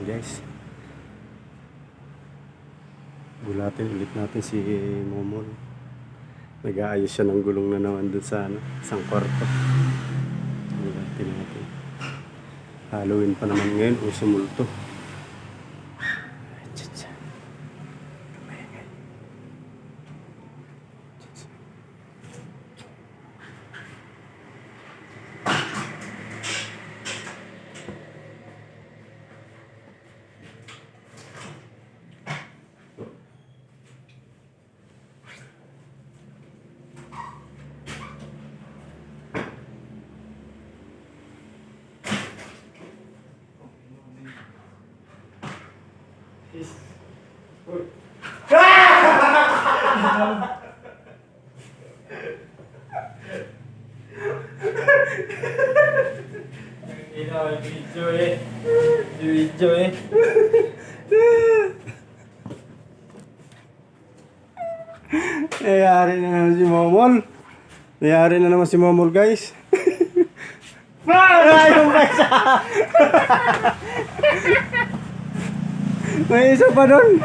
guys. Bulatin ulit natin si Momol. Nag-aayos siya ng gulong na naman dun sa isang kwarto. Bulatin natin. Halloween pa naman ngayon, uso multo. Video eh. Nangyari na naman si Momol. Nangyari na naman si Momol, guys. Yung isa! May isa pa doon.